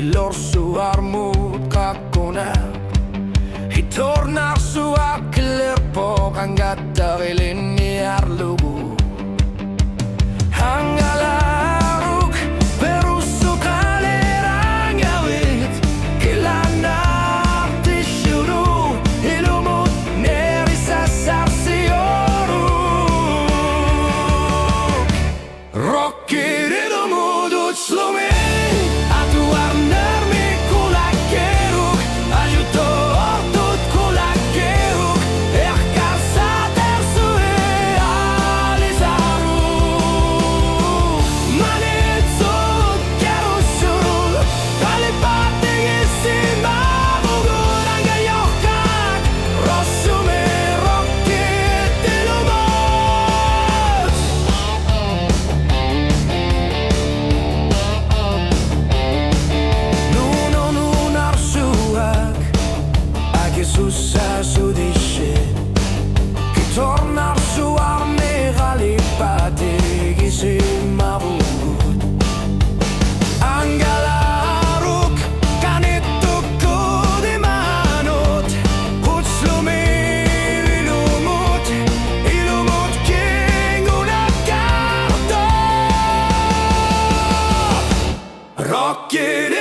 l'orso armut kakuneb I tornar su akler po kangatar ilini arlugu Hangalaruk perusu kaleran gawit Kilanar tishuru ilumut neri sasarsioru Rockir ilumut utslumi Susah sudisce che torna su arme galipate che si mavut Angalaruk canetto code manot Utslumi ilumut king una carta Rocket